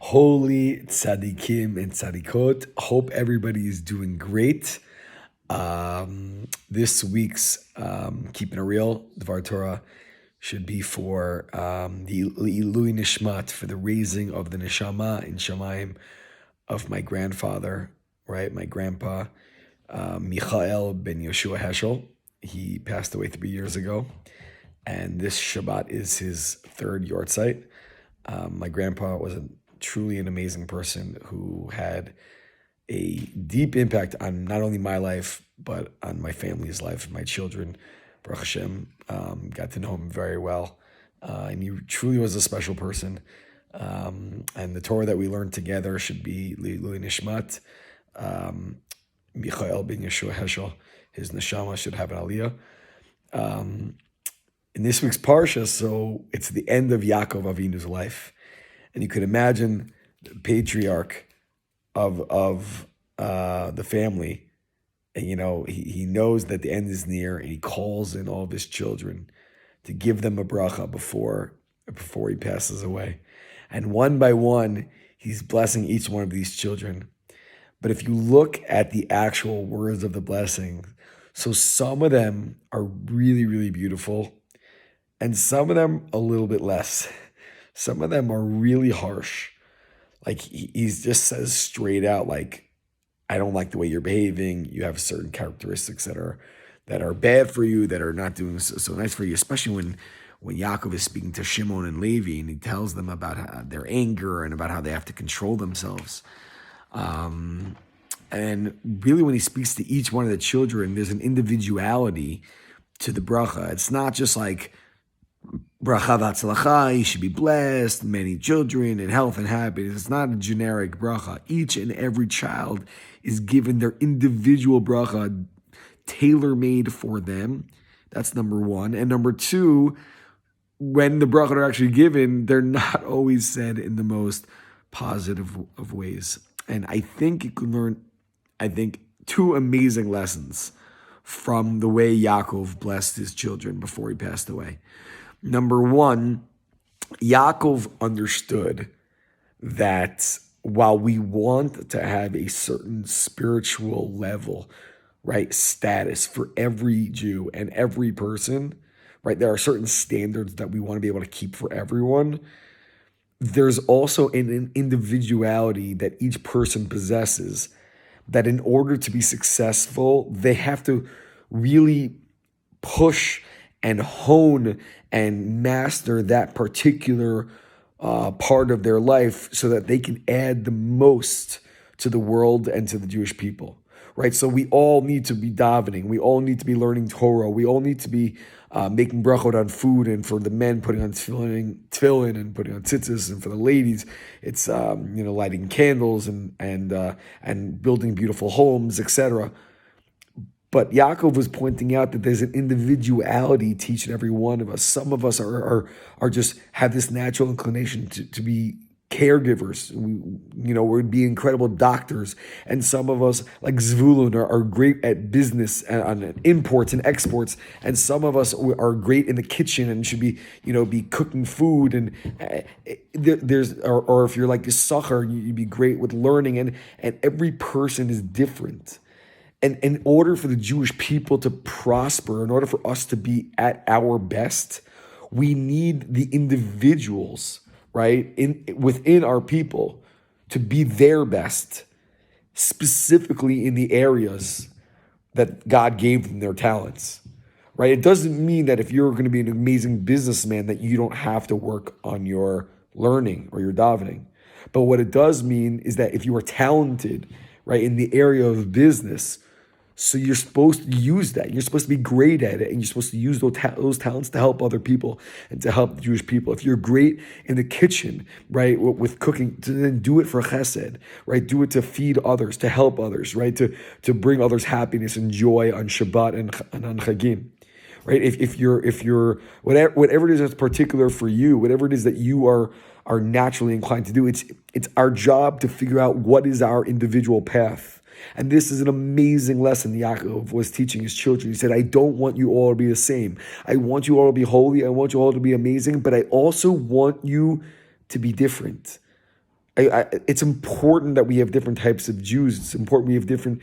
Holy tzaddikim and tzaddikot. Hope everybody is doing great. This week's Keeping It Real, Dvar Torah, should be for the Ilui Nishmat, for the raising of the Neshama in Shamayim of my grandfather, right? My grandpa, Michael ben Yeshua Heschel. He passed away 3 years ago, and this Shabbat is his third yortzeit. My grandpa was truly an amazing person who had a deep impact on not only my life, but on my family's life, my children. Baruch Hashem, got to know him very well. And he truly was a special person. And the Torah that we learned together should be Li'ilui Nishmat. Michael ben Yeshua Heschel, his neshama should have an aliyah. In this week's parsha, so it's the end of Yaakov Avinu's life. And you could imagine the patriarch of the family, and he knows that the end is near, and he calls in all of his children to give them a bracha before he passes away. And one by one, he's blessing each one of these children. But if you look at the actual words of the blessing, so some of them are really, really beautiful, and some of them a little bit less. Some of them are really harsh. Like he just says straight out, like, I don't like the way you're behaving. You have certain characteristics that are bad for you, that are not doing so nice for you, especially when Yaakov is speaking to Shimon and Levi, and he tells them about their anger and about how they have to control themselves. And really, when he speaks to each one of the children, there's an individuality to the bracha. It's not just like, bracha v'atzlacha, you should be blessed, many children, and health and happiness. It's not a generic bracha. Each and every child is given their individual bracha, tailor-made for them. That's number one. And number two, when the brachot are actually given, they're not always said in the most positive of ways. And I think you can learn, two amazing lessons from the way Yaakov blessed his children before he passed away. Number one, Yaakov understood that while we want to have a certain spiritual level, right, status for every Jew and every person, right, there are certain standards that we want to be able to keep for everyone. There's also an individuality that each person possesses, that in order to be successful, they have to really push and hone and master that particular part of their life so that they can add the most to the world and to the Jewish people, right? So we all need to be davening. We all need to be learning Torah. We all need to be making brachot on food, and for the men, putting on tefillin and putting on tzitzis, and for the ladies, it's lighting candles and building beautiful homes, etc. But Yaakov was pointing out that there's an individuality to each and every one of us. Some of us are just have this natural inclination to be caregivers. We'd be incredible doctors. And some of us, like Zvulun, are great at business and on imports and exports. And some of us are great in the kitchen and should be cooking food. And or if you're like Yisachar, you'd be great with learning. And every person is different. And in order for the Jewish people to prosper, in order for us to be at our best, we need the individuals, right, within our people to be their best, specifically in the areas that God gave them their talents, right? It doesn't mean that if you're going to be an amazing businessman that you don't have to work on your learning or your davening. But what it does mean is that if you are talented, right, in the area of business, so you're supposed to use that. You're supposed to be great at it, and you're supposed to use those talents to help other people and to help the Jewish people. If you're great in the kitchen, right, with cooking, then do it for chesed, right? Do it to feed others, to help others, right? To bring others happiness and joy on Shabbat and on Chagim, right? If you're whatever it is that's particular for you, whatever it is that you are naturally inclined to do, it's our job to figure out what is our individual path. And this is an amazing lesson Yaakov was teaching his children. He said, I don't want you all to be the same. I want you all to be holy. I want you all to be amazing, but I also want you to be different. It's important that we have different types of Jews. It's important we have different,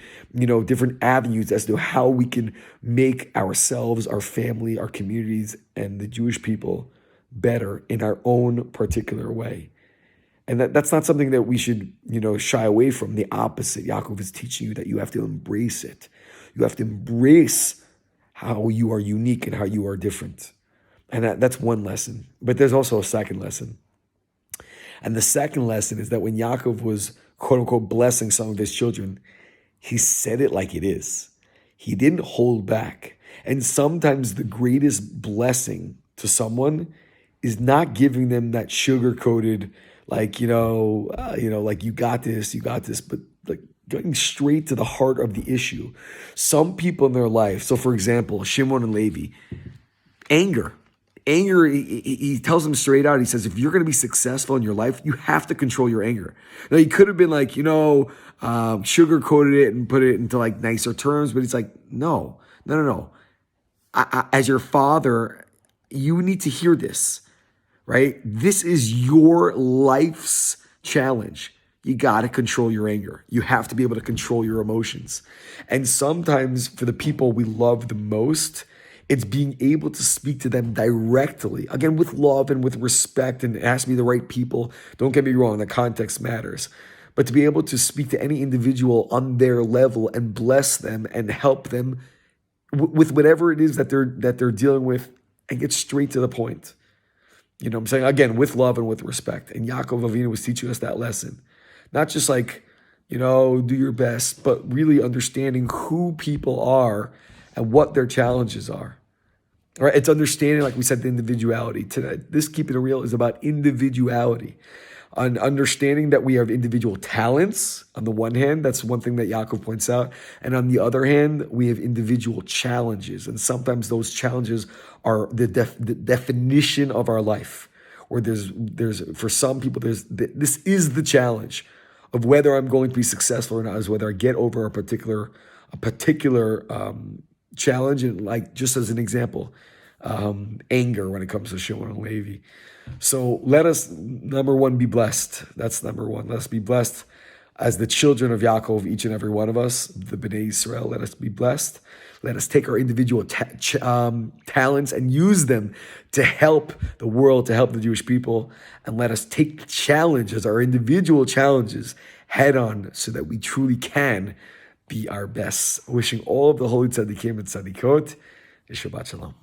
different avenues as to how we can make ourselves, our family, our communities, and the Jewish people better in our own particular way. And that's not something that we should, shy away from. The opposite. Yaakov is teaching you that you have to embrace it. You have to embrace how you are unique and how you are different. And that's one lesson. But there's also a second lesson. And the second lesson is that when Yaakov was, quote unquote, blessing some of his children, he said it like it is. He didn't hold back. And sometimes the greatest blessing to someone is not giving them that sugar-coated, like, like you got this, but like going straight to the heart of the issue. Some people in their life, so for example, Shimon and Levi, anger, he tells them straight out. He says, if you're going to be successful in your life, you have to control your anger. Now, he could have been like, sugar-coated it and put it into like nicer terms, but he's like, no. As your father, you need to hear this, right? This is your life's challenge. You got to control your anger. You have to be able to control your emotions. And sometimes for the people we love the most, it's being able to speak to them directly, again, with love and with respect, and it has to be the right people. Don't get me wrong, the context matters. But to be able to speak to any individual on their level and bless them and help them with whatever it is that they're dealing with, and get straight to the point. You know what I'm saying? Again, with love and with respect. And Yaakov Avinu was teaching us that lesson. Not just like, do your best, but really understanding who people are and what their challenges are. All right, it's understanding, like we said, the individuality. Tonight, this Keeping It Real is about individuality. On understanding that we have individual talents, on the one hand, that's one thing that Yaakov points out. And on the other hand, we have individual challenges. And sometimes those challenges are the definition of our life. Or there's for some people, this is the challenge of whether I'm going to be successful or not, is whether I get over a particular challenge. And like, just as an example, anger when it comes to Shimon and Levi. So let us, number one, be blessed. That's number one. Let us be blessed as the children of Yaakov, each and every one of us, the Bnei Israel. Let us be blessed. Let us take our individual talents and use them to help the world, to help the Jewish people. And let us take the challenges, our individual challenges, head on so that we truly can be our best. Wishing all of the holy tzaddikim and tzaddikot. Shabbat shalom.